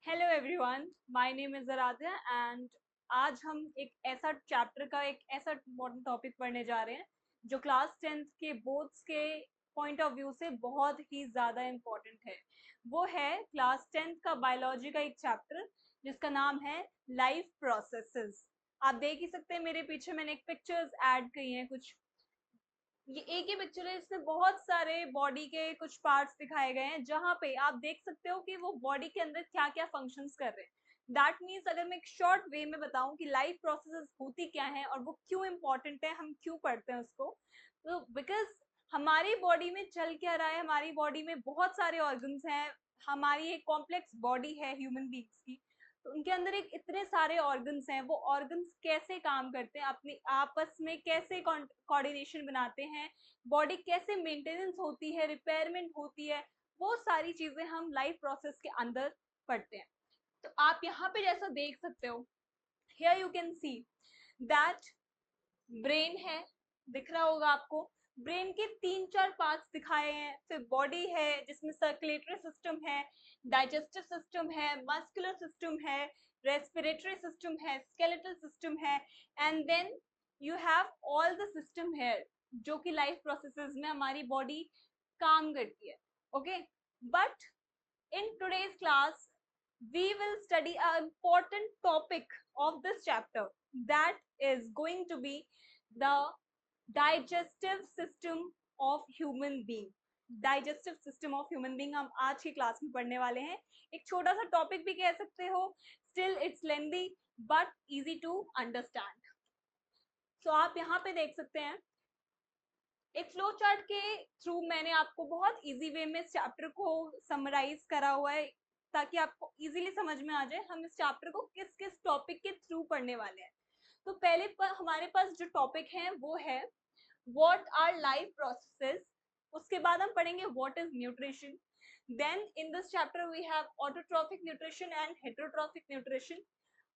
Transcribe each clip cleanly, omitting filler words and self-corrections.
Hello everyone, my name is Aaradhya and आज हम एक ऐसा चैप्टर का एक ऐसा इम्पोर्टेंट टॉपिक पढ़ने जा रहे हैं जो क्लास 10th के बोर्ड्स के पॉइंट ऑफ व्यू से बहुत ही ज़्यादा इम्पोर्टेंट है। वो है क्लास 10th का बायोलॉजी का एक चैप्टर जिसका नाम है लाइफ प्रोसेसेस। आप देख ही सकते हैं मेरे पीछे मैंने एक पिक्चर्स ऐड की हैं कुछ। ये एक ही पिक्चर है, इसमें बहुत सारे बॉडी के कुछ पार्ट्स दिखाए गए हैं जहां पे आप देख सकते हो कि वो बॉडी के अंदर क्या क्या फंक्शंस कर रहे हैं। दैट मीन्स अगर मैं एक शॉर्ट वे में बताऊं कि लाइफ प्रोसेसेस होती क्या है और वो क्यों इंपॉर्टेंट है, हम क्यों पढ़ते हैं उसको, तो बिकॉज हमारी बॉडी में चल क्या रहा है, हमारी बॉडी में बहुत सारे ऑर्गन्स हैं। हमारी एक कॉम्प्लेक्स बॉडी है ह्यूमन बींग्स की, तो उनके अंदर एक इतने सारे ऑर्गन्स हैं। वो ऑर्गन्स कैसे काम करते हैं, अपने आपस में कैसे कोऑर्डिनेशन बनाते हैं, बॉडी कैसे मेंटेनेंस होती है, रिपेयरमेंट होती है, वो सारी चीजें हम लाइफ प्रोसेस के अंदर पढ़ते हैं। तो आप यहाँ पे जैसा देख सकते हो, here you can see that brain है, दिख रहा होगा आपको। ब्रेन के 3-4 पार्ट्स दिखाए हैं, फिर बॉडी है जिसमें सर्कुलेटरी सिस्टम है, डाइजेस्टिव सिस्टम है, मस्कुलर सिस्टम है, रेस्पिरेटरी सिस्टम है, स्केलेटल सिस्टम है, and then you have all the system है जो कि लाइफ प्रोसेसेस में हमारी बॉडी काम करती है। Okay, but in today's class we will study an important topic of this chapter, that is going to be the digestive system of human being। Digestive system of human being हम आज की class में पढ़ने वाले हैं। एक छोटा सा टॉपिक भी कह सकते हो, still it's lengthy but easy to understand. So आप यहाँ पे देख सकते हैं एक फ्लो चार्ट के थ्रू मैंने आपको बहुत इजी वे में इस चैप्टर को समराइज करा हुआ है ताकि आपको इजीली समझ में आ जाए हम इस चैप्टर को किस किस टॉपिक के थ्रू पढ़ने वाले हैं। तो पहले हमारे पास जो टॉपिक है वो है व्हाट आर लाइफ प्रोसेसेस। उसके बाद हम पढ़ेंगे what is nutrition. Then in this chapter we have autotrophic nutrition and heterotrophic nutrition.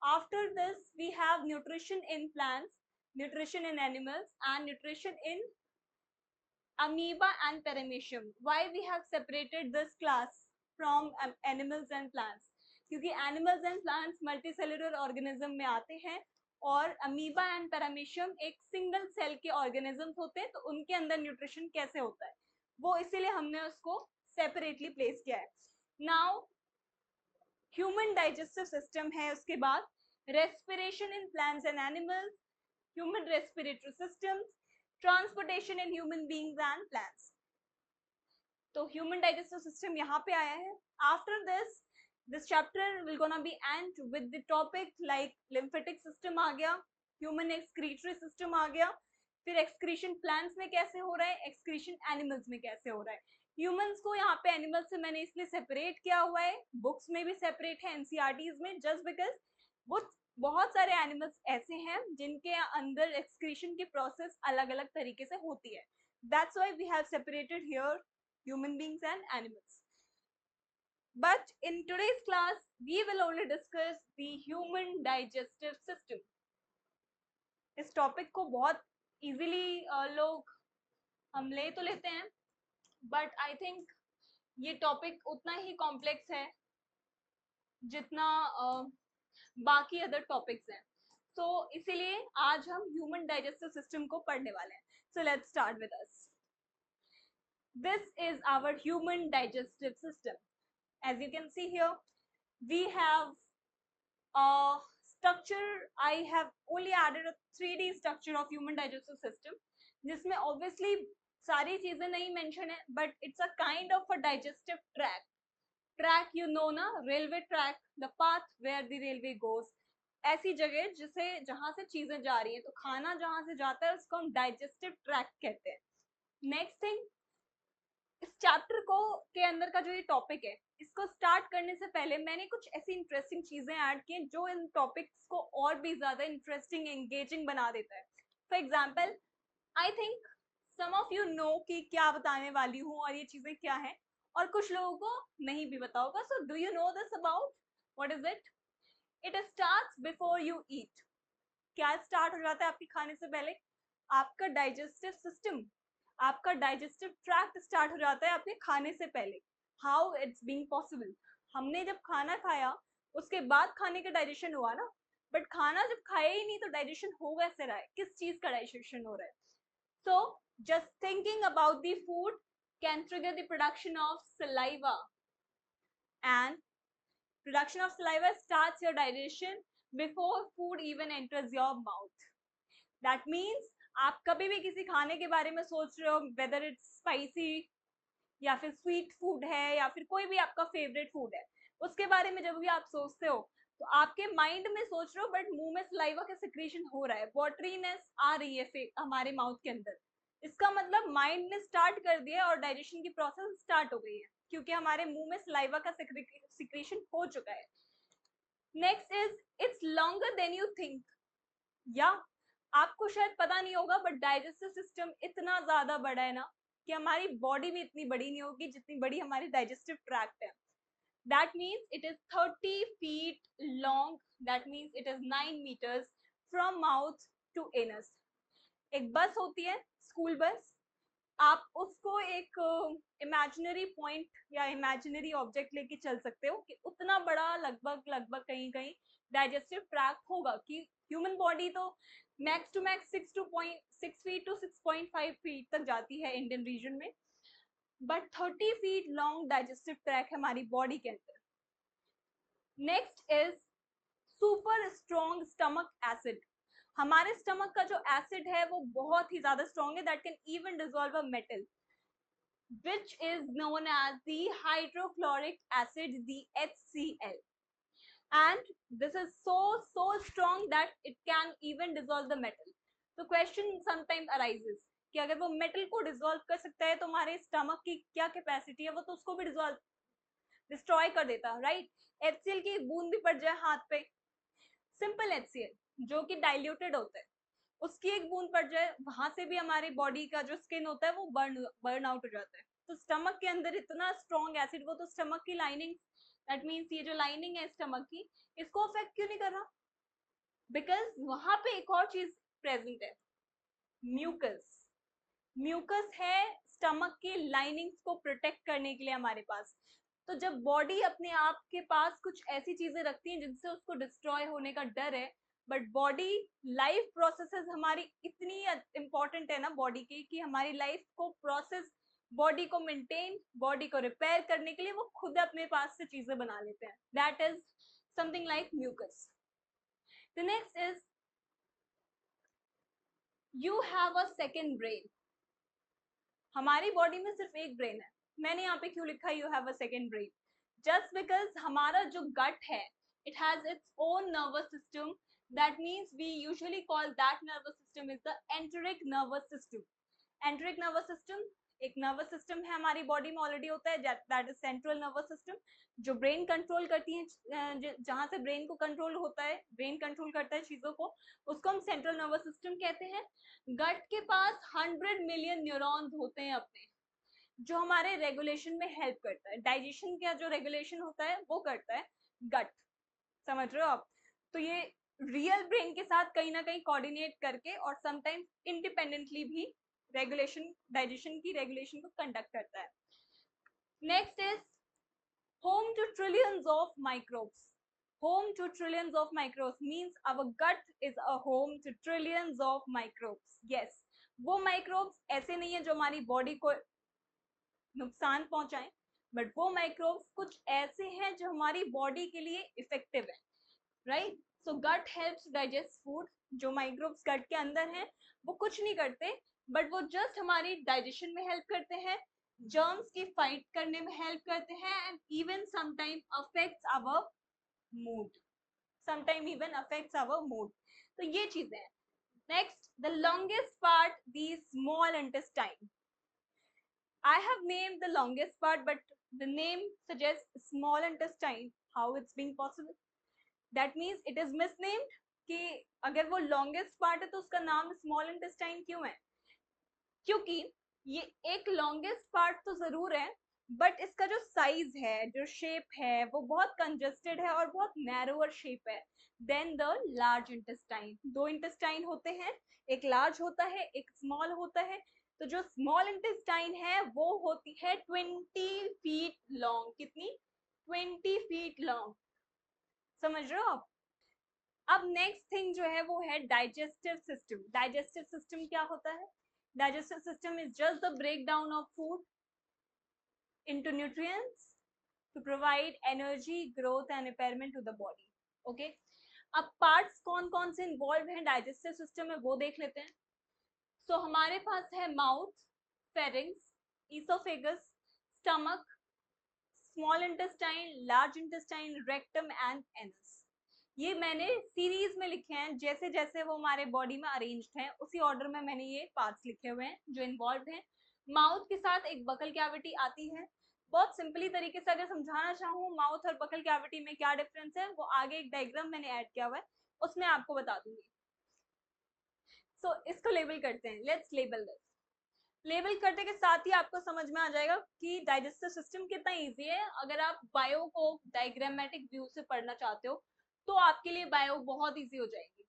After this we have nutrition in plants, nutrition in animals and nutrition in amoeba and paramecium. Why we have separated this class from animals and plants? क्योंकि animals and plants multicellular organism में आते हैं और amoeba and paramecium एक single cell के organisms होते हैं, तो उनके अंदर nutrition कैसे होता है वो इसीलिए हमने उसको separately place किया है। Now human digestive system है, उसके बाद respiration in plants and animals, human respiratory systems, transportation in human beings and plants। तो ह्यूमन डाइजेस्टिव सिस्टम यहाँ पे आया है। After this chapter will gonna be and with the topic like lymphatic system आ गया, ह्यूमन एक्सक्रीटरी सिस्टम आ गया, फिर एक्सक्रीशन प्लांट्स में कैसे हो रहा है, एक्सक्रीशन एनिमल्स में कैसे हो रहा है। ह्यूमंस को यहाँ पे एनिमल्स से मैंने इसलिए सेपरेट किया हुआ है, बुक्स में भी सेपरेट है एनसीईआरटीज में, जस्ट बिकॉज वो बहुत सारे एनिमल्स ऐसे हैं जिनके अंदर एक्सक्रीशन की प्रोसेस अलग अलग तरीके से होती है। That's why we have separated here human beings and animals. But in today's class, we will only discuss the human digestive system. इस टॉपिक को बहुत इजीली लोग हम ले तो लेते हैं, बट आई थिंक ये टॉपिक उतना ही कॉम्प्लेक्स है जितना बाकी अदर टॉपिक्स हैं। तो इसीलिए आज हम ह्यूमन डाइजेस्टिव सिस्टम को पढ़ने वाले हैं। So let's start with us. This is our human digestive system. As you can see here, we have a structure. I have only added a 3D structure of human digestive system, जिसमें obviously सारी चीजें नहीं mention है, but it's a kind of a digestive tract. Track you know ना, railway track, the path where the railway goes. ऐसी जगह जिसे जहां से चीजें जा रही हैं, तो खाना जहां से जाता है उसको हम डाइजेस्टिव ट्रैक्ट कहते हैं। नेक्स्ट थिंग, इस चैप्टर को के अंदर का जो ये टॉपिक है, इसको स्टार्ट करने से पहले मैंने कुछ ऐसी इंटरेस्टिंग चीजें ऐड की जो इन टॉपिक्स को और भी ज्यादा इंटरेस्टिंग एंगेजिंग बना देता है। For example, I think some of you know कि क्या बताने वाली हूँ और ये चीजें क्या है, और कुछ लोगों को नहीं भी पता होगा। So do you know this about what is it? It starts before you eat. क्या स्टार्ट हो जाता है आपके खाने से पहले? आपका डाइजेस्टिव सिस्टम, आपका डाइजेस्टिव ट्रैक्ट स्टार्ट हो जाता है आपके खाने से पहले। How it's being possible? हमने जब खाना खाया उसके बाद खाने का डाइजेशन हुआ ना, बट खाना जब खाया ही नहीं तो डाइजेशन हो कैसे रहा है, किस चीज का डाइजेशन हो रहा है? So just thinking about the food can trigger the production of saliva, and production of saliva starts your digestion before food even enters your mouth. That means आप कभी भी किसी खाने के बारे में सोच रहे हो, whether it's spicy या फिर स्वीट फूड है या फिर कोई भी आपका फेवरेट फूड है, उसके बारे में जब भी आप सोचते हो तो आपके माइंड में सोच रहे हो बट मुंह में सलाइवा का सिक्रीशन हो रहा है, वॉटरीनेस आ रही है हमारे माउथ के अंदर। इसका मतलब माइंड ने स्टार्ट कर दिया और डाइजेशन की प्रोसेस स्टार्ट हो गई है, क्योंकि हमारे मुंह में सलाइवा का सिक्रीशन हो चुका है। Next is it's longer than you think. या आपको शायद पता नहीं होगा बट डाइजेस्टिव सिस्टम इतना ज्यादा बड़ा है ना कि हमारी बॉडी भी इतनी बड़ी नहीं होगी जितनी बड़ी हमारी डाइजेस्टिव ट्रैक्ट है। That means it is 30 feet long, that means it is 9 meters from mouth to anus. एक बस होती है, स्कूल बस, आप उसको एक इमेजिनरी पॉइंट या इमेजिनरी ऑब्जेक्ट लेके चल सकते हो कि उतना बड़ा लगभग लगभग कहीं कहीं डाइजेस्टिव ट्रैक्ट होगा, कि ह्यूमन बॉडी तो max to max 6 feet to 6.5 feet तक जाती है इंडियन रीजन में, but 30 feet long digestive track है हमारी बॉडी के अंदर। Next is super strong stomach acid. हमारे स्टमक का जो एसिड है वो बहुत ही ज्यादा स्ट्रॉन्ग है, that can even dissolve a metal, which is known as the hydrochloric acid, the HCl. And this is so strong that it can even dissolve the metal. So question sometimes arises कि अगर वो metal को dissolve कर सकता है तो हमारे stomach की क्या कैपेसिटी है, वो तो उसको भी डिस्ट्रॉय कर देता, राइट? HCl की बूंद भी पड़ जाए हाथ पे, सिंपल HCl जो कि डाइल्यूटेड होता है, उसकी एक बूंद पड़ जाए, वहां से भी हमारी बॉडी का जो स्किन होता है वो बर्न आउट हो जाता है। तो स्टमक के अंदर इतना स्ट्रॉन्ग एसिड, वो तो स्टमक की लाइनिंग, दैट मीन्स ये जो लाइनिंग है स्टमक की, इसको अफेक्ट क्यों नहीं कर रहा? बिकॉज वहां पे एक और चीज प्रेजेंट है, म्यूकस। म्यूकस है स्टमक की लाइनिंग्स को प्रोटेक्ट करने के लिए हमारे पास। तो जब बॉडी अपने आप के पास कुछ ऐसी चीजें रखती है जिनसे उसको डिस्ट्रॉय होने का डर है, बट बॉडी लाइफ प्रोसेसेस हमारी इतनी इंपॉर्टेंट है ना बॉडी की, कि हमारी लाइफ को प्रोसेस, बॉडी को मेंटेन, बॉडी को रिपेयर करने के लिए वो खुद अपने पास से चीजें बना लेते हैं, that is something like mucus. The next is you have a second brain. हमारी बॉडी में सिर्फ एक ब्रेन है। मैंने यहाँ पे क्यों लिखा you have a second brain? Just because हमारा जो गट है it has its own nervous system, that means we usually call that nervous system is the enteric nervous system. Enteric nervous system एक नर्वस सिस्टम है हमारी body में already होता है, that is central nervous system, जो brain control करती है, जहां से ब्रेन को कंट्रोल होता है, ब्रेन कंट्रोल करता है चीजों को, उसको हम सेंट्रल नर्वस सिस्टम कहते हैं। गट के पास 100 मिलियन न्यूरॉन्स होते हैं अपने, जो हमारे रेगुलेशन में हेल्प करता है, डाइजेशन का जो रेगुलेशन होता है वो करता है गट, समझ रहे हो आप? तो ये रियल ब्रेन के साथ कहीं ना कहीं कोऑर्डिनेट करके और समटाइम्स इंडिपेंडेंटली भी रेगुलेशन, डाइजेशन की रेगुलेशन को कंडक्ट करता है। Next is home to trillions of microbes. Home to trillions of microbes means our gut is a home to trillions of microbes. Yes, वो microbes ऐसे नहीं है जो हमारी बॉडी को नुकसान पहुंचाएं, बट वो माइक्रोब्स कुछ ऐसे हैं जो हमारी बॉडी के लिए इफेक्टिव है, राइट? सो गट हेल्प्स डाइजेस्ट फूड। जो माइक्रोब्स गट के अंदर हैं वो कुछ नहीं करते, बट वो जस्ट हमारी डाइजेशन में हेल्प करते हैं, जर्म्स की फाइट करने में हेल्प करते हैं, and even sometime affects our mood, sometime even affects our mood. तो ये चीजें हैं। Next, the longest part, the small intestine. I have named the longest part, but the name suggests small intestine. How it's being possible? That means it is misnamed कि अगर वो longest part है तो उसका नाम small intestine क्यों है? क्योंकि ये एक longest part तो जरूर है, बट इसका जो साइज है, जो शेप है, वो बहुत कंजेस्टेड है और बहुत नैरोअर शेप है देन द लार्ज इंटेस्टाइन। दो इंटेस्टाइन होते हैं, एक लार्ज होता है, एक स्मॉल होता है। तो जो स्मॉल इंटेस्टाइन है वो होती है 20 फीट लॉन्ग। कितनी? 20 फीट लॉन्ग। समझ रहे हो आप? अब नेक्स्ट थिंग जो है वो है डाइजेस्टिव सिस्टम। डाइजेस्टिव सिस्टम क्या होता है? Digestive system is just the break down of food into nutrients to provide energy, growth and repairment to the body. Okay? अब पार्ट्स कौन कौन से इन्वॉल्व हैं डाइजेस्टिव सिस्टम में वो देख लेते हैं। सो हमारे पास है mouth, pharynx, oesophagus, stomach, small intestine, large intestine, rectum and anus. ये मैंने सीरीज में लिखे हैं, जैसे जैसे वो हमारे बॉडी में अरेंज्ड हैं उसी ऑर्डर में मैंने ये पार्ट्स लिखे हुए हैं जो इन्वॉल्व हैं। माउथ के साथ एक बकल कैविटी आती है। बहुत सिंपली तरीके से अगर समझाना चाहूँ माउथ और बकल कैविटी में क्या डिफरेंस है, वो आगे एक डायग्राम मैंने ऐड किया हुआ है, उसमें आपको बता दूंगी। सो इसको लेबल करते हैं, लेट्स लेबल दिस। लेबल करने के साथ ही आपको समझ में आ जाएगा कि डाइजेस्टिव सिस्टम कितना इजी है। अगर आप बायो को डायग्रामेटिक व्यू से पढ़ना चाहते हो तो आपके लिए बायो बहुत इजी हो जाएगी।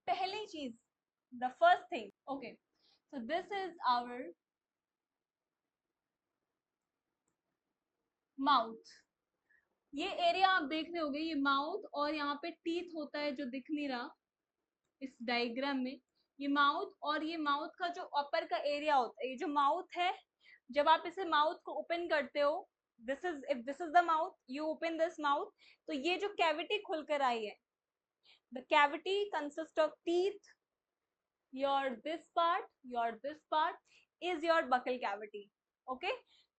पहली चीज, the first thing, okay, so this is our mouth. ये एरिया आप देख रहे होगे, ये माउथ और यहाँ पे टीथ होता है जो दिख नहीं रहा इस डायग्राम में। ये माउथ और ये माउथ का जो अपर का एरिया होता है, ये जो माउथ है, जब आप इसे माउथ को ओपन करते हो, this is, if this is the mouth, you open this mouth, तो ये जो कैविटी खुलकर आई है, the cavity consist of teeth, your this part is your buccal cavity. Okay,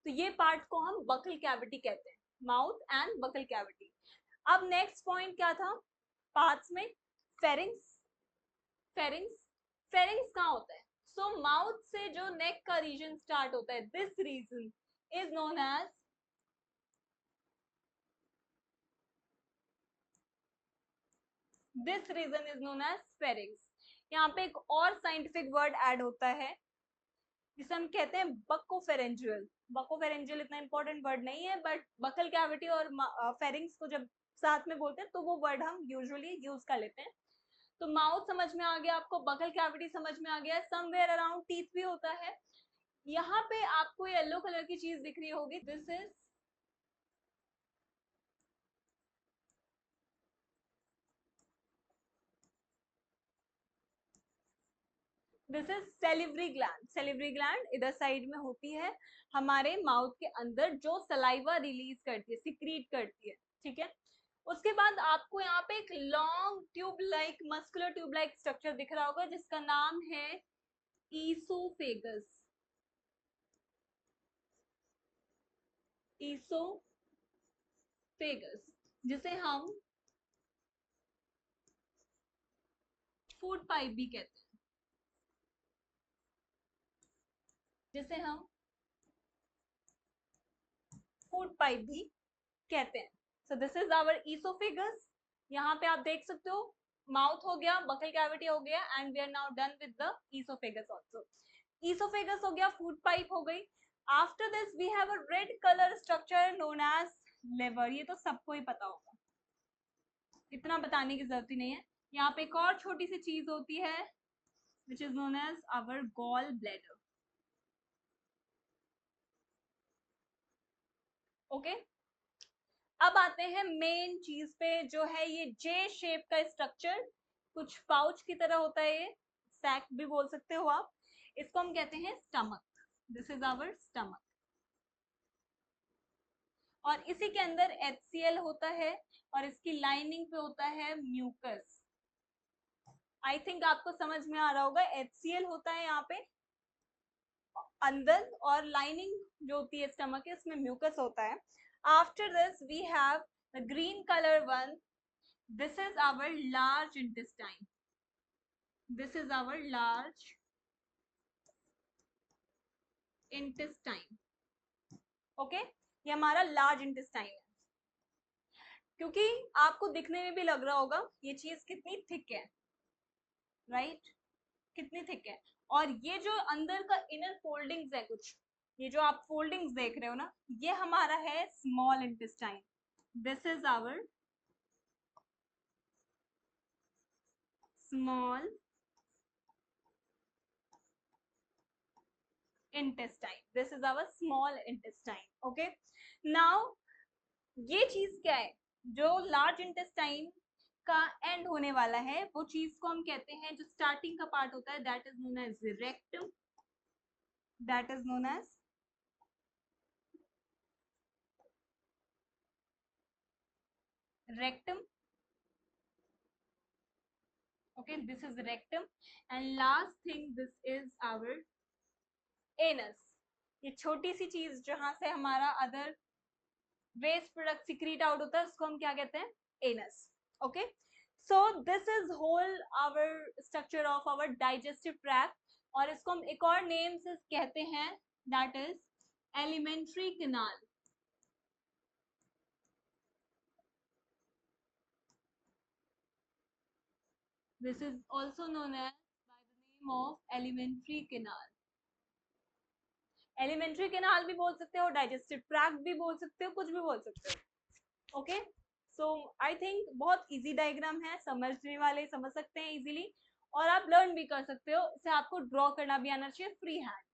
तो ये पार्ट को हम बकल कैविटी कहते हैं, माउथ एंड बकल कैविटी। अब नेक्स्ट पॉइंट क्या था पार्ट्स में? फेरिंग्स। फेरिंग्स, फेरिंग्स कहाँ होता है? सो माउथ से जो नेक का रीजन स्टार्ट होता है, this region is known as, this region is known as pharynx. यहाँ पे एक और साइंटिफिक वर्ड ऐड होता है जिसे हम कहते हैं बकोफेरेंजियल। बकोफेरेंजियल इतना इंपॉर्टेंट वर्ड नहीं है, बट बकल कैविटी और फेरिंग्स को जब साथ में बोलते हैं तो वो वर्ड हम यूजुअली यूज कर लेते हैं। तो माउथ समझ में आ गया आपको, बकल कैविटी समझ में आ गया, समवेयर अराउंड टीथ भी होता है। यहाँ पे आपको येलो कलर की चीज दिख रही होगी, this is salivary gland. Salivary gland इधर साइड में होती है हमारे माउथ के अंदर, जो सलाइवा रिलीज करती है, सिक्रीट करती है। ठीक है, उसके बाद आपको यहाँ पे एक long tube like, muscular tube like structure दिख रहा होगा जिसका नाम है ईसोफेगस। ईसोफेगस, जिसे हम फूड पाइप भी कहते हैं, जिसे हम फूड पाइप भी कहते हैं। So this is our oesophagus. यहाँ पे आप देख सकते हो, माउथ हो गया, बकल कैविटी हो गया, and we are now done with the oesophagus also. Oesophagus हो गया, फूड पाइप हो गई। After this we have a red colour structure known as liver. ये तो सबको ही पता होगा, इतना बताने की जरूरत ही नहीं है। यहाँ पे एक और छोटी सी चीज होती है which is known as our gall bladder. Okay, अब आते हैं मेन चीज पे, जो है ये जे शेप का स्ट्रक्चर, कुछ पाउच की तरह होता है, ये सैक भी बोल सकते हो आप। इसको हम कहते हैं stomach. This is our stomach. और इसी के अंदर HCl होता है और इसकी लाइनिंग पे होता है म्यूकस। आई थिंक आपको समझ में आ रहा होगा, HCl होता है यहाँ पे अंदर, और लाइनिंग जो होती है स्टमक है इसमें म्यूकस होता है। After this we have the green colour one, this is our large intestine. This is our large intestine. Okay, ये हमारा लार्ज इंटेस्टाइन है। क्योंकि आपको दिखने में भी लग रहा होगा ये चीज कितनी थिक है, राइट? कितनी थिक है। और ये जो अंदर का इनर फोल्डिंग्स है कुछ, ये जो आप फोल्डिंग्स देख रहे हो ना, ये हमारा है small intestine. This is our small intestine. This is our small intestine. Okay, now ये चीज क्या है? जो लार्ज इंटेस्टाइन का एंड होने वाला है वो चीज को हम कहते हैं, जो स्टार्टिंग का पार्ट होता है that is known as rectum, that is known as rectum. Okay, this is rectum. And last thing, this is our anus. ये छोटी सी चीज जहां से हमारा other waste product secrete out होता है उसको हम क्या कहते हैं, anus. Okay, so this is whole our structure of our digestive tract. और इसको हम एक और नेम से कहते हैं, that is alimentary canal. This is also known as by the name of alimentary canal. Alimentary canal भी बोल सकते हो, डाइजेस्टिव ट्रैक्ट भी बोल सकते हो, कुछ भी बोल सकते हो. ओके, सो आई थिंक बहुत इजी डायग्राम है, समझने वाले समझ सकते हैं इजीली, और आप लर्न भी कर सकते हो. इसे आपको ड्रॉ करना भी आना चाहिए फ्री हैंड.